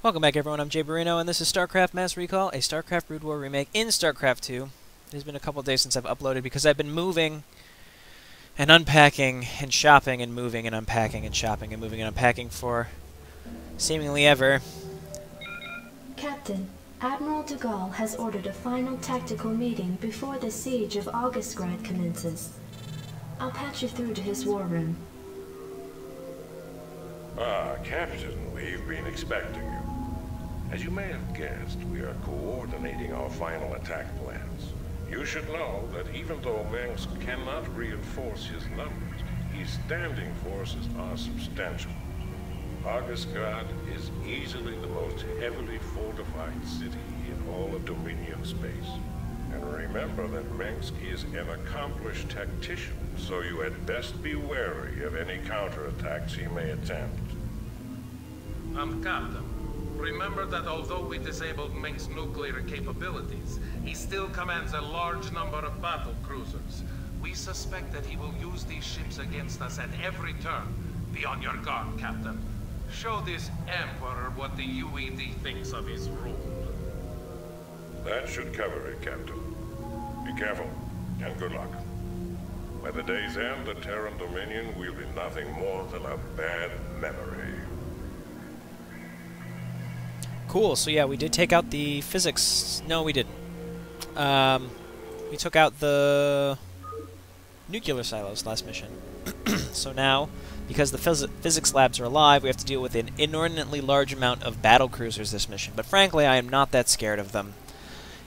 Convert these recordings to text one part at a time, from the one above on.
Welcome back, everyone. I'm Jay Barino, and this is Starcraft Mass Recall, a Starcraft Brood War remake in Starcraft 2. It has been a couple days since I've uploaded because I've been moving and unpacking and shopping and moving and unpacking and shopping and moving and unpacking for seemingly ever. Captain, Admiral de Gaulle has ordered a final tactical meeting before the siege of Augustgrad commences. I'll patch you through to his war room. Captain, we've been expecting you. As you may have guessed, we are coordinating our final attack plans. You should know that even though Mengsk cannot reinforce his numbers, his standing forces are substantial. Augustgrad is easily the most heavily fortified city in all of Dominion space. And remember that Mengsk is an accomplished tactician, so you had best be wary of any counterattacks he may attempt. Captain. Remember that although we disabled Mengsk's nuclear capabilities, he still commands a large number of battle cruisers. We suspect that he will use these ships against us at every turn. Be on your guard, Captain. Show this Emperor what the UED thinks of his rule. That should cover it, Captain. Be careful, and good luck. By the day's end, the Terran Dominion will be nothing more than a bad memory. Cool, so yeah, we did take out the physics. No, we didn't. We took out the nuclear silos last mission. So now, because the physics labs are alive, we have to deal with an inordinately large amount of battle cruisers this mission. But frankly, I am not that scared of them.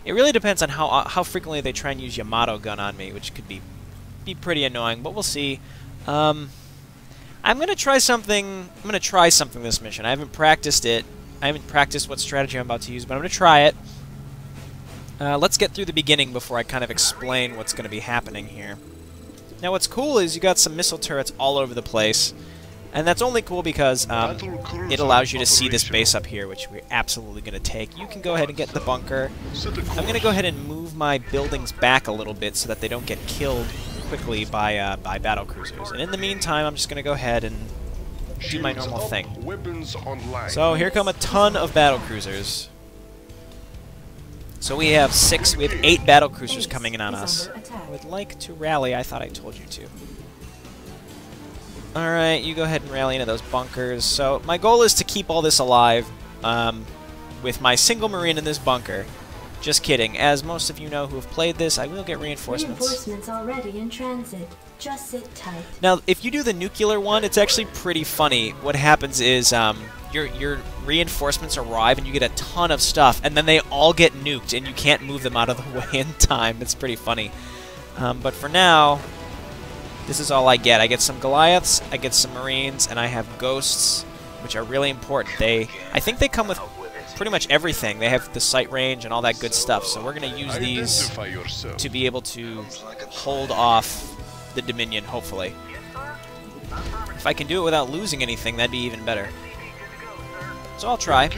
It really depends on how frequently they try and use Yamato gun on me, which could be pretty annoying, but we'll see. I'm gonna try something. I'm gonna try something this mission. I haven't practiced it. I haven't practiced what strategy I'm about to use, but I'm going to try it. Let's get through the beginning before I kind of explain what's going to be happening here. Now what's cool is you got some missile turrets all over the place, and that's only cool because it allows you to see this base up here, which we're absolutely going to take. You can go ahead and get the bunker. I'm going to go ahead and move my buildings back a little bit so that they don't get killed quickly by battle cruisers. And in the meantime, I'm just going to go ahead and do my normal thing. So here come a ton of battle cruisers. So we have 8 battle cruisers coming in on us. I would like to rally. I thought I told you to. Alright, you go ahead and rally into those bunkers. So my goal is to keep all this alive with my single marine in this bunker. Just kidding. As most of you know who have played this, I will get reinforcements. Reinforcements already in transit. Just sit tight. Now, if you do the nuclear one, it's actually pretty funny. What happens is your reinforcements arrive and you get a ton of stuff, and then they all get nuked, and you can't move them out of the way in time. It's pretty funny. But for now, this is all I get. I get some Goliaths, I get some Marines, and I have Ghosts, which are really important. I think they come with pretty much everything. They have the sight range and all that good stuff, so we're going to use these to be able to hold off the Dominion, hopefully. If I can do it without losing anything, that'd be even better. So I'll try.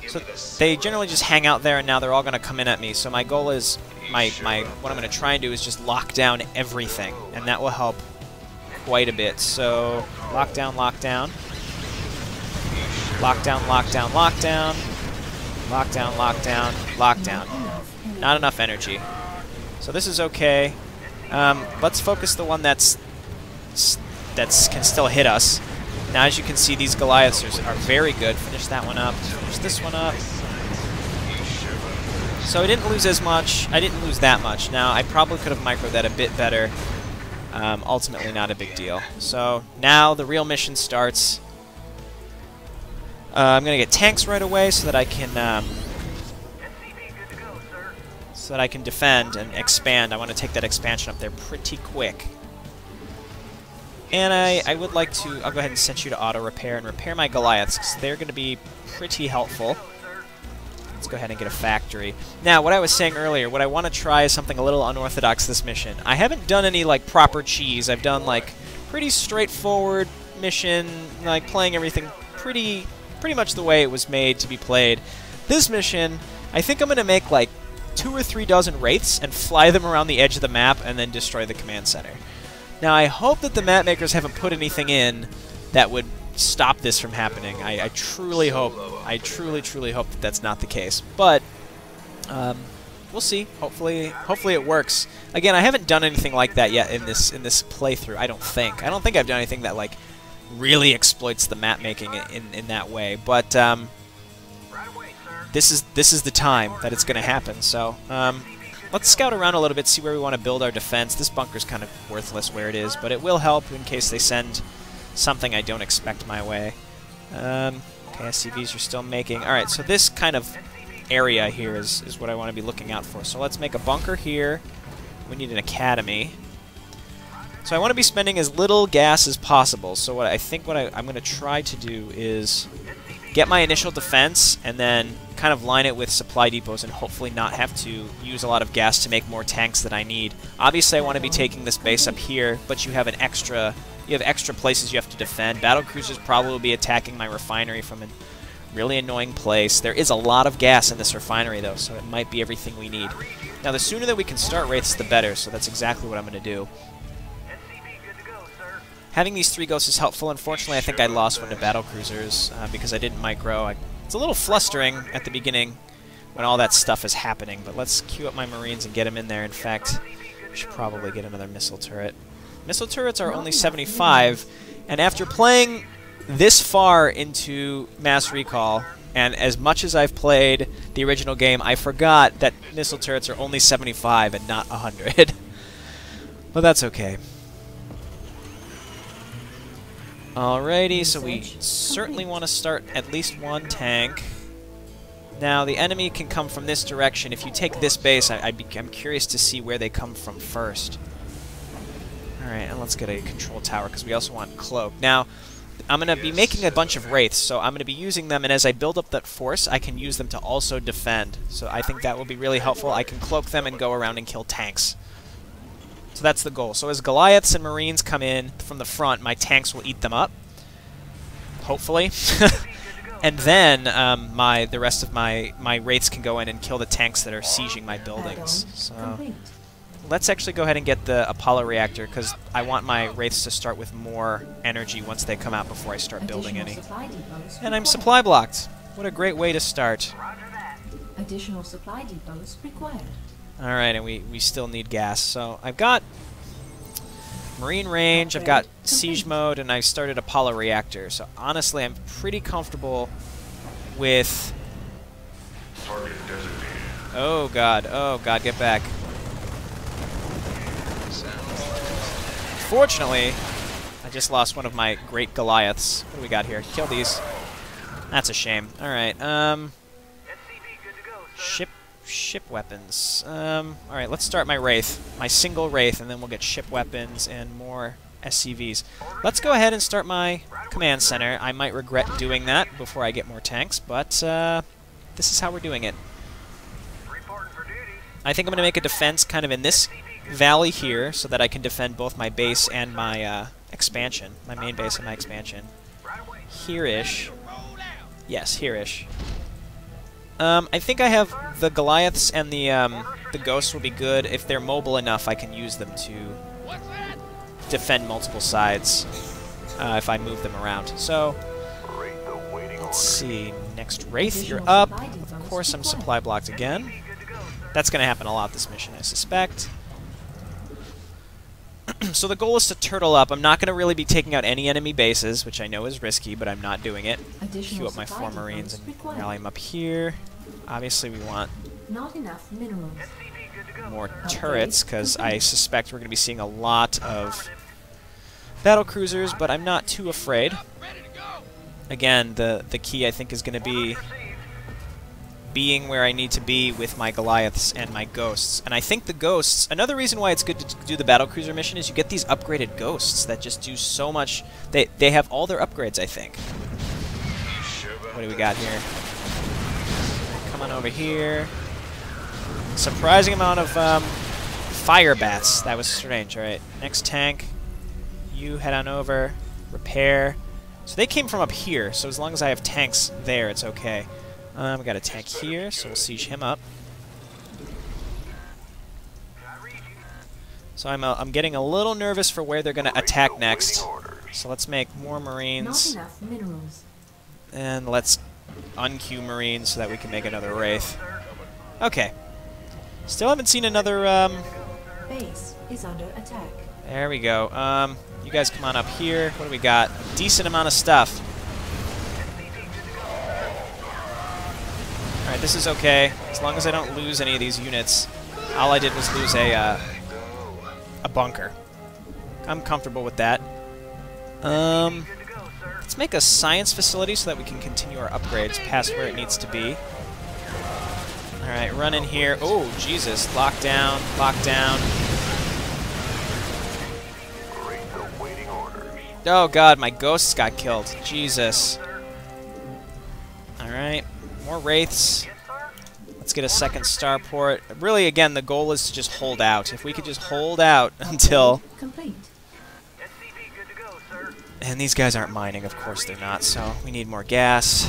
So they generally just hang out there, and now they're all going to come in at me. So my goal is, what I'm going to try and do is just lock down everything, and that will help quite a bit. So lockdown, lockdown. Lockdown, lockdown, lockdown. Lockdown, lockdown, lockdown. Not enough energy. So this is okay. Let's focus the one that can still hit us. Now, as you can see, these Goliaths are very good. Finish that one up. Finish this one up. So I didn't lose as much. I didn't lose that much. Now, I probably could have microed that a bit better. Ultimately, not a big deal. So now the real mission starts. I'm going to get tanks right away so that I can defend and expand. I want to take that expansion up there pretty quick. And I would like to, I'll go ahead and set you to auto repair and repair my Goliaths, because they're going to be pretty helpful. Let's go ahead and get a factory. Now, what I was saying earlier, what I want to try is something a little unorthodox this mission. I haven't done any like proper cheese. I've done like pretty straightforward mission, like playing everything pretty much the way it was made to be played. This mission, I think I'm going to make like 2 or 3 dozen Wraiths and fly them around the edge of the map and then destroy the command center. Now, I hope that the map makers haven't put anything in that would stop this from happening. I truly hope, truly hope that that's not the case. But we'll see. Hopefully it works. Again, I haven't done anything like that yet in this playthrough. I don't think I've done anything that like really exploits the map making in that way. But this is the time that it's going to happen. So let's scout around a little bit, see where we want to build our defense. This bunker's kind of worthless where it is, but it will help in case they send something I don't expect my way. Okay, SCVs are still making. All right, so this kind of area here is what I want to be looking out for. So let's make a bunker here. We need an academy. So I want to be spending as little gas as possible. So what I'm going to try to do is get my initial defense and then kind of line it with supply depots and hopefully not have to use a lot of gas to make more tanks that I need. Obviously I want to be taking this base up here, but you have extra places you have to defend. Battle cruisers probably will be attacking my refinery from a really annoying place. There is a lot of gas in this refinery though, so it might be everything we need. Now the sooner that we can start wraiths, the better, so that's exactly what I'm going to do. Having these 3 ghosts is helpful. Unfortunately, I think I lost one to battle cruisers because I didn't micro. It's a little flustering at the beginning when all that stuff is happening, but let's queue up my Marines and get them in there. In fact, I should probably get another missile turret. Missile turrets are only 75, and after playing this far into Mass Recall, and as much as I've played the original game, I forgot that missile turrets are only 75 and not 100. But that's okay. Alrighty, so we certainly want to start at least 1 tank. Now, the enemy can come from this direction. If you take this base, I'm curious to see where they come from first. Alright, and let's get a control tower, because we also want cloak. Now, I'm going to be making a bunch of wraiths, so I'm going to be using them, and as I build up that force, I can use them to also defend. So I think that will be really helpful. I can cloak them and go around and kill tanks. So that's the goal. So as Goliaths and Marines come in from the front, my tanks will eat them up, hopefully. And then the rest of my wraiths can go in and kill the tanks that are sieging my buildings. So let's actually go ahead and get the Apollo reactor, because I want my wraiths to start with more energy once they come out before I start building any. And I'm supply blocked. What a great way to start. Additional supply depots required. Alright, and we still need gas. So I've got Marine range, I've got siege mode, and I've started Apollo reactor. So honestly, I'm pretty comfortable with... Oh god, get back. Fortunately, I just lost one of my great Goliaths. What do we got here? Kill these. That's a shame. Alright, Ship weapons. Alright, let's start my Wraith. My single Wraith, and then we'll get ship weapons and more SCVs. Let's go ahead and start my command center. I might regret doing that before I get more tanks, but this is how we're doing it. I think I'm going to make a defense kind of in this valley here so that I can defend both my base and my expansion. My main base and my expansion. Here-ish. Yes, here-ish. I think I have the Goliaths and the Ghosts will be good. If they're mobile enough, I can use them to defend multiple sides if I move them around. So, let's see. Next Wraith, you're up. Of course, I'm supply blocked again. That's going to happen a lot this mission, I suspect. So the goal is to turtle up. I'm not going to really be taking out any enemy bases, which I know is risky, but I'm not doing it. Queue up my 4 Marines and rally them up here. Obviously, we want more turrets, because I suspect we're going to be seeing a lot of battle cruisers, but I'm not too afraid. Again, the key, I think, is going to be being where I need to be with my Goliaths and my Ghosts. And I think the Ghosts, another reason why it's good to do the battlecruiser mission is you get these upgraded Ghosts that just do so much. They have all their upgrades, I think. What do we got here? Come on over here. Surprising amount of fire bats. That was strange. Alright, next tank. You head on over. Repair. So they came from up here, so as long as I have tanks there, it's okay. We got a tank here, so we'll siege him up. So I'm getting a little nervous for where they're going to attack next. So let's make more Not Marines, enough minerals. and let's unqueue Marines so that we can make another Wraith. Okay. Still haven't seen another, Base is under attack. There we go. You guys come on up here. What do we got? Decent amount of stuff. Alright, this is okay. As long as I don't lose any of these units. All I did was lose a bunker. I'm comfortable with that. Let's make a science facility so that we can continue our upgrades past where it needs to be. Alright, run in here. Oh, Jesus. Lock down. Lock down. Oh, God. My ghosts got killed. Jesus. Alright. More Wraiths. Let's get a second starport. Really, again, the goal is to just hold out. If we could just hold out until... Complete. And these guys aren't mining, of course they're not, so we need more gas.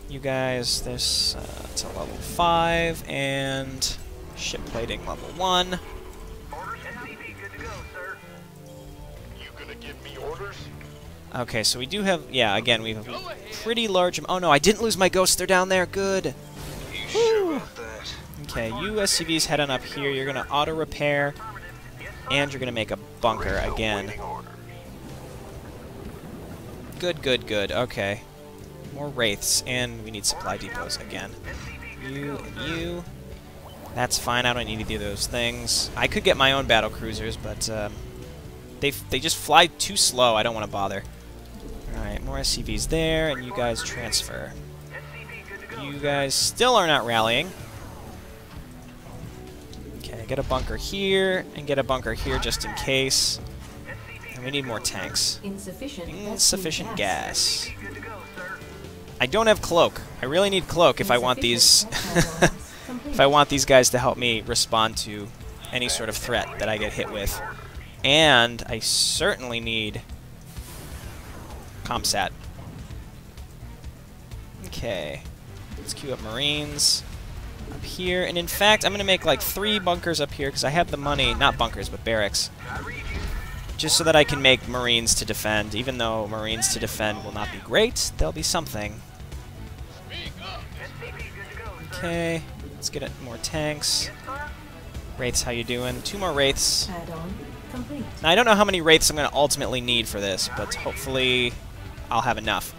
You guys, this to level 5, and ship plating level 1. Okay, so we do have, yeah, again, we have a pretty large, oh no, I didn't lose my ghosts, they're down there, good. Woo. Okay, you SCVs head on up here, you're gonna auto-repair, and you're gonna make a bunker again. Good, good, good, okay. More Wraiths, and we need supply depots again. You and you. That's fine, I don't need either of those things. I could get my own battle cruisers, but they just fly too slow, I don't want to bother. Alright, more SCVs there, and you guys transfer. You guys still are not rallying. Okay, get a bunker here, and get a bunker here just in case. And we need more tanks. Insufficient gas. I don't have cloak. I really need cloak if I want these if I want these guys to help me respond to any sort of threat that I get hit with. And I certainly need ComSat. Okay. Let's queue up Marines up here. And in fact, I'm going to make like 3 bunkers up here because I have the money. Not bunkers, but barracks. Just so that I can make Marines to defend. Even though Marines to defend will not be great, they'll be something. Okay. Let's get more tanks. Wraiths, how you doing? 2 more Wraiths. Now, I don't know how many Wraiths I'm going to ultimately need for this, but hopefully I'll have enough.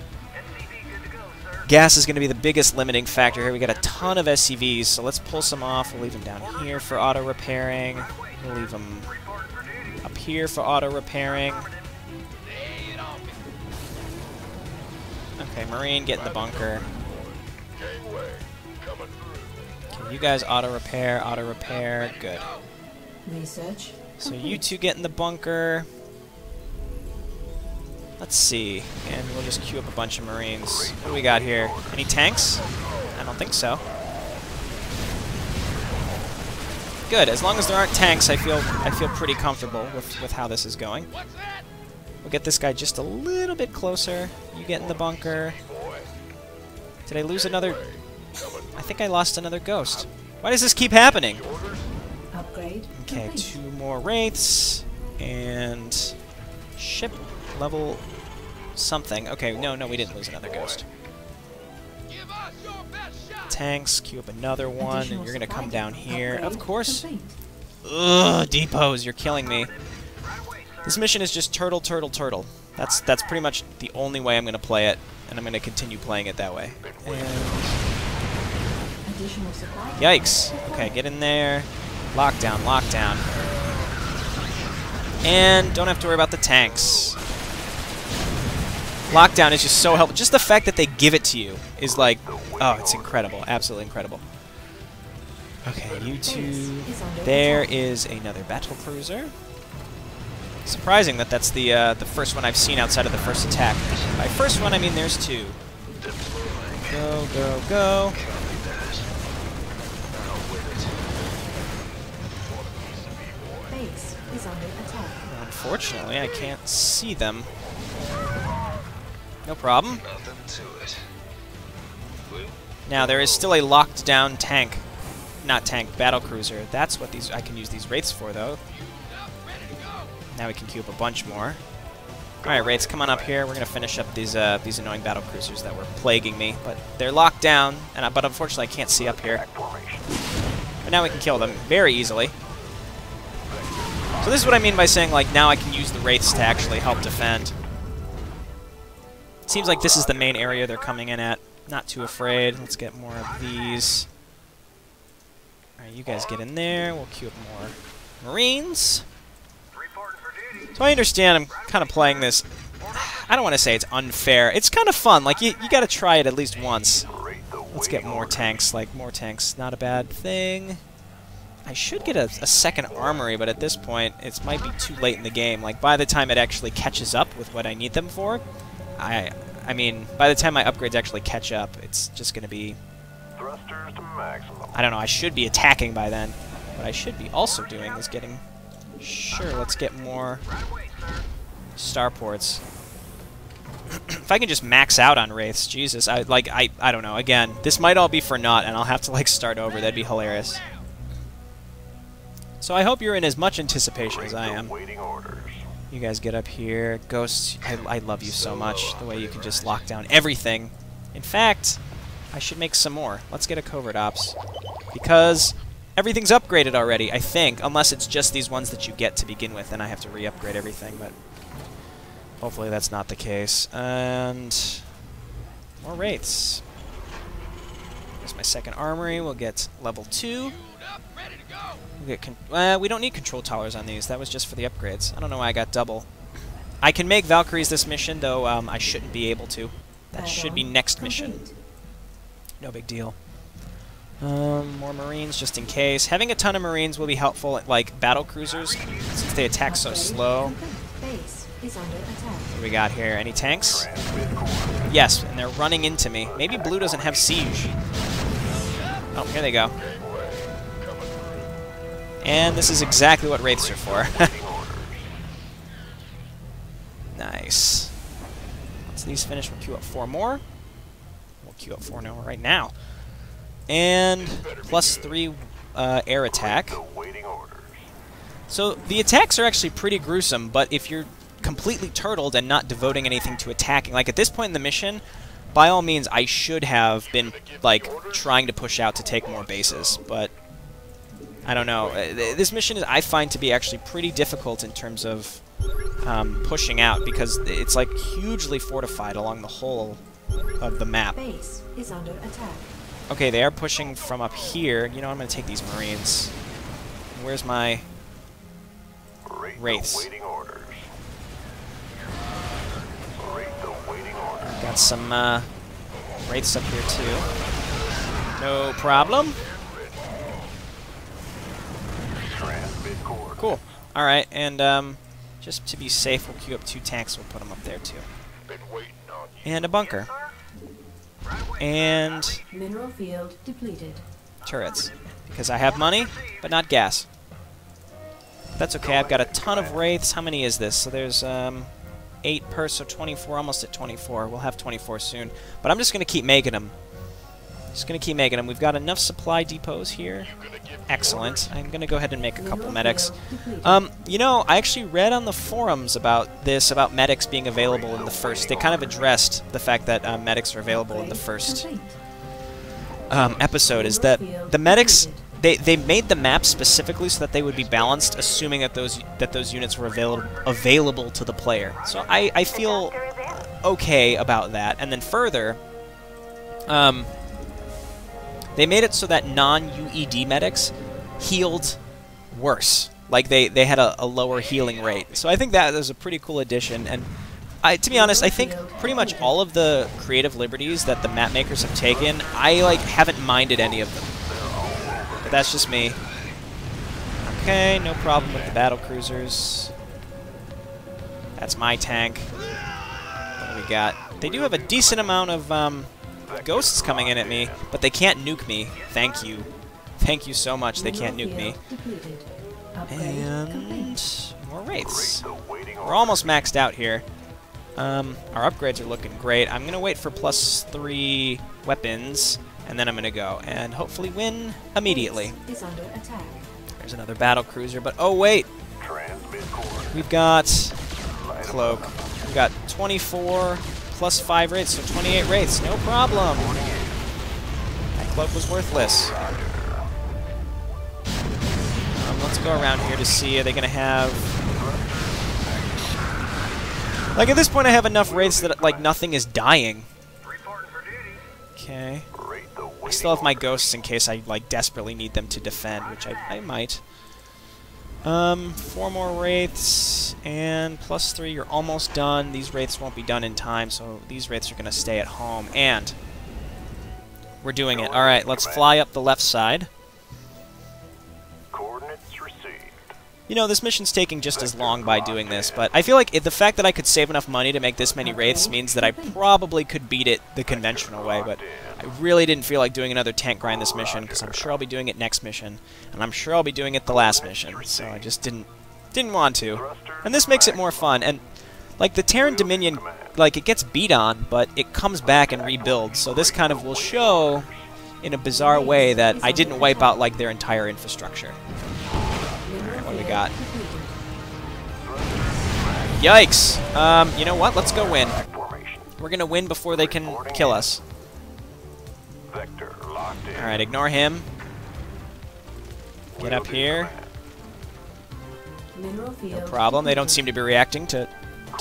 Gas is going to be the biggest limiting factor here. We got a ton of SCVs, so let's pull some off. We'll leave them down here for auto-repairing. We'll leave them up here for auto-repairing. Okay, Marine, get in the bunker. Okay, you guys auto-repair, good. Research. So you 2 get in the bunker. Let's see, and we'll just queue up a bunch of Marines. What do we got here? Any tanks? I don't think so. Good, as long as there aren't tanks, I feel pretty comfortable with how this is going. We'll get this guy just a little bit closer. You get in the bunker. Did I lose another? I think I lost another ghost. Why does this keep happening? Upgrade. Okay, complete. 2 more Wraiths, and ship level something. Okay, no, we didn't lose another ghost. Tanks, queue up another one, and you're gonna come down here. Of course. Ugh, depots, you're killing me. This mission is just turtle, turtle, turtle. That's pretty much the only way I'm gonna play it, and I'm gonna continue playing it that way. And yikes. Okay, get in there. Lockdown, lockdown. And don't have to worry about the tanks. Lockdown is just so helpful. Just the fact that they give it to you is like, oh, it's incredible. Absolutely incredible. Okay, you 2. There is another battle cruiser. Surprising that that's the first one I've seen outside of the first attack. By first one, I mean there's 2. Go, go, go. Base is under attack. Unfortunately, I can't see them. No problem. Now, there is still a locked down tank. Not tank, battle cruiser. That's what I can use these Wraiths for, though. Now we can queue up a bunch more. Alright, Wraiths, come on up here. We're going to finish up these annoying battle cruisers that were plaguing me. But they're locked down, but unfortunately I can't see up here. But now we can kill them very easily. So this is what I mean by saying, like, now I can use the Wraiths to actually help defend. Seems like this is the main area they're coming in at. Not too afraid. Let's get more of these. Alright, you guys get in there. We'll queue up more Marines. So I understand I'm kind of playing this. I don't want to say it's unfair. It's kind of fun. Like, you got to try it at least once. Let's get more tanks. Like, more tanks. Not a bad thing. I should get a second armory, but at this point, it might be too late in the game. Like, by the time it actually catches up with what I need them for, I mean, by the time my upgrades actually catch up, it's just going to be... I don't know, I should be attacking by then. What I should be also doing is getting... Sure, let's get more starports. If I can just max out on Wraiths, Jesus, I don't know. Again, this might all be for naught, and I'll have to, like, start over. That'd be hilarious. So I hope you're in as much anticipation as I am. You guys get up here. Ghosts, I love you so much, the way you can just lock down everything. In fact, I should make some more. Let's get a covert ops. Because everything's upgraded already, I think, unless it's just these ones that you get to begin with, and I have to re-upgrade everything, but hopefully that's not the case. And more Wraiths. Here's my second armory. We'll get level 2. We'll get we don't need control towers on these. That was just for the upgrades. I don't know why I got double. I can make Valkyries this mission, though I shouldn't be able to. That should be next mission. No big deal. More Marines, just in case. Having a ton of Marines will be helpful at, like, battle cruisers, since they attack so slow. What do we got here? Any tanks? Yes, and they're running into me. Maybe blue doesn't have siege. Oh, here they go. And this is exactly what Wraiths are for. Nice. Once these finish, we'll queue up 4 more. We'll queue up 4 more right now. And +3 air attack. So the attacks are actually pretty gruesome, but if you're completely turtled and not devoting anything to attacking, like at this point in the mission, by all means I should have been, like, trying to push out to take more bases, but I don't know. This mission is, I find, to be actually pretty difficult in terms of pushing out, because it's, like, hugely fortified along the whole of the map. Base is under attack. Okay, they are pushing from up here. You know, I'm going to take these Marines. Where's my Wraiths? Got some Wraiths up here, too. No problem. Cool. Alright, and just to be safe, we'll queue up 2 tanks. We'll put them up there, too. And a bunker. And mineral field depleted. Turrets, because I have money, but not gas. That's okay. I've got a ton of Wraiths. How many is this? So there's 8 per, so 24. Almost at 24. We'll have 24 soon. But I'm just going to keep making them. Just going to keep making them. We've got enough supply depots here. Excellent. I'm going to go ahead and make a couple medics. You know, I actually read on the forums about this, about medics being available in the first. They kind of addressed the fact that medics are available in the first episode. Is that the medics, they made the map specifically so that they would be balanced, assuming that those units were available to the player. So I feel okay about that. And then further, they made it so that non-UED medics healed worse. Like, they had a lower healing rate. So I think that was a pretty cool addition. And to be honest, I think pretty much all of the creative liberties that the map makers have taken, I, like, haven't minded any of them. But that's just me. Okay, no problem with the battle cruisers. That's my tank. What do we got? They do have a decent amount of ghosts coming in at me, but they can't nuke me. Thank you. Thank you so much. They can't nuke me. And more Wraiths. We're almost maxed out here. Our upgrades are looking great. I'm going to wait for +3 weapons, and then I'm going to go and hopefully win immediately. There's another battle cruiser, but oh wait! We've got Cloak. We got 24 plus 5 wraiths, so 28 wraiths. No problem. That cloak was worthless. Let's go around here to see. Are they going to have... Like, at this point, I have enough wraiths that, like, nothing is dying. Okay. I still have my ghosts in case I, like, desperately need them to defend, which I might. 4 more wraiths, and plus 3, you're almost done. These wraiths won't be done in time, so these wraiths are going to stay at home. And we're doing it. Alright, let's fly up the left side. You know, this mission's taking just as long by doing this, but I feel like the fact that I could save enough money to make this many wraiths means that I probably could beat it the conventional way, but I really didn't feel like doing another tank grind this mission, because I'm sure I'll be doing it next mission, and I'm sure I'll be doing it the last mission, so I just didn't want to. And this makes it more fun, and like the Terran Dominion, like it gets beat on, but it comes back and rebuilds, so this kind of will show in a bizarre way that I didn't wipe out like their entire infrastructure. Alright, what do we got? Yikes! You know what? Let's go win. We're gonna win before they can kill us. Alright, ignore him. Get up here. No problem. They don't seem to be reacting to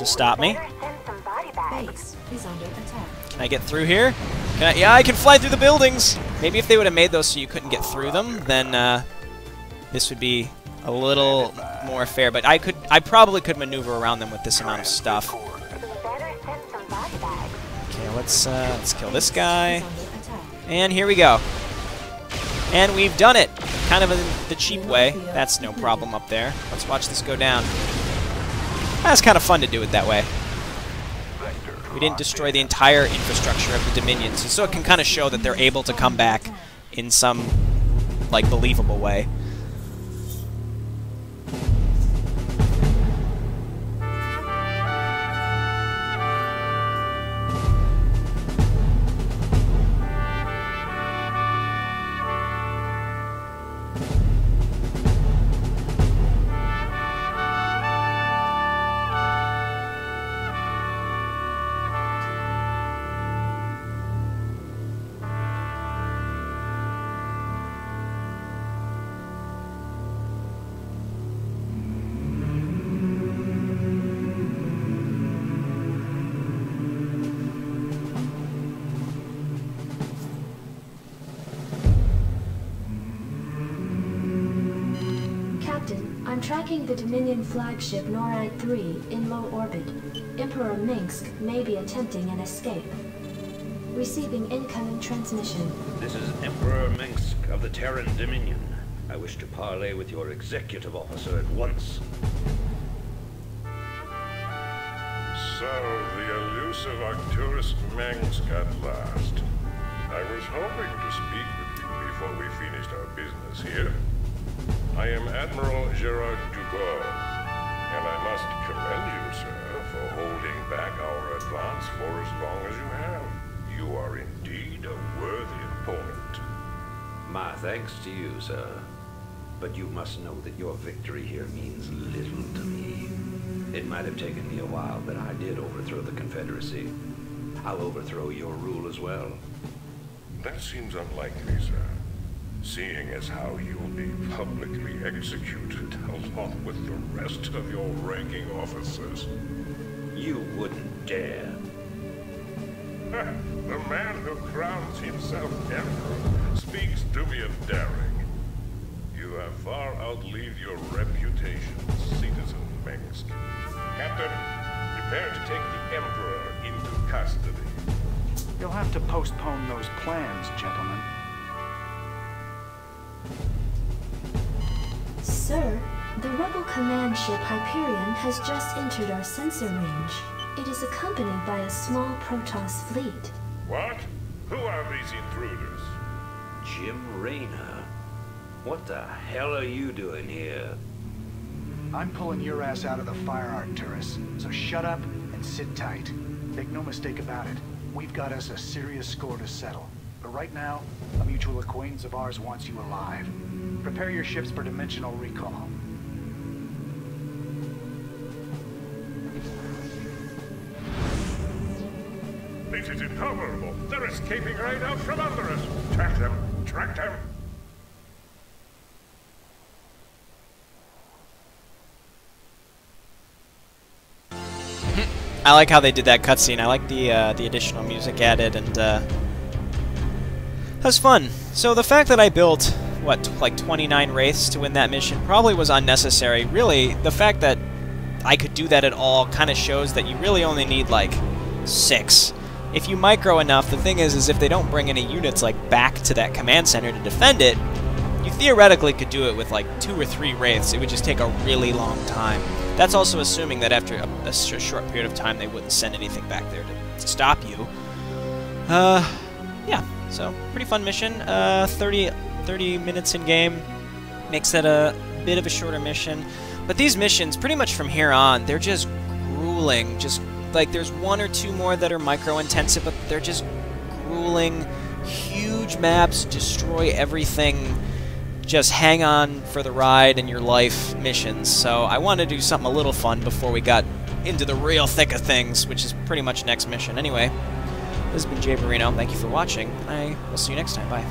stop me. Base is under attack. Can I get through here? Yeah, I can fly through the buildings! Maybe if they would have made those so you couldn't get through them, then this would be a little more fair, but I probably could maneuver around them with this amount of stuff. Okay, let's kill this guy. And here we go. And we've done it! Kind of in the cheap way. That's no problem up there. Let's watch this go down. That's kind of fun to do it that way. We didn't destroy the entire infrastructure of the Dominions, so it can kind of show that they're able to come back in some, like, believable way. I'm tracking the Dominion flagship NORAD-3 in low orbit. Emperor Minsk may be attempting an escape. Receiving incoming transmission. This is Emperor Minsk of the Terran Dominion. I wish to parley with your executive officer at once. So, the elusive Arcturus Minsk at last. I was hoping to speak with you before we finished our business here. I am Admiral Gerard Dugard, and I must commend you, sir, for holding back our advance for as long as you have. You are indeed a worthy opponent. My thanks to you, sir. But you must know that your victory here means little to me. It might have taken me a while, but I did overthrow the Confederacy. I'll overthrow your rule as well. That seems unlikely, sir. Seeing as how you'll be publicly executed along with the rest of your ranking officers. You wouldn't dare. The man who crowns himself emperor speaks to me of daring. You have far outlived your reputation, citizen Minsk. Captain, prepare to take the emperor into custody. You'll have to postpone those plans, gentlemen. Sir, the rebel command ship Hyperion has just entered our sensor range. It is accompanied by a small Protoss fleet. What? Who are these intruders? Jim Raynor? What the hell are you doing here? I'm pulling your ass out of the fire, Arcturus, so shut up and sit tight. Make no mistake about it, we've got us a serious score to settle. But right now, a mutual acquaintance of ours wants you alive. Prepare your ships for dimensional recall. This is intolerable. They're escaping right out from under us. Track them. Track them. I like how they did that cutscene. I like the additional music added, and that was fun. So the fact that I built, what, like 29 Wraiths to win that mission probably was unnecessary. Really, the fact that I could do that at all kind of shows that you really only need, like, 6. If you micro enough, the thing is if they don't bring any units, like, back to that command center to defend it, you theoretically could do it with, like, 2 or 3 Wraiths. It would just take a really long time. That's also assuming that after a short period of time they wouldn't send anything back there to stop you. Yeah, so pretty fun mission. 30 minutes in game makes that a bit of a shorter mission. But these missions, pretty much from here on, they're just grueling. Just like there's 1 or 2 more that are micro-intensive, but they're just grueling, huge maps, destroy everything. Just hang on for the ride in your life missions. So I want to do something a little fun before we got into the real thick of things, which is pretty much next mission. Anyway, this has been Jay Barino. Thank you for watching. I will see you next time. Bye.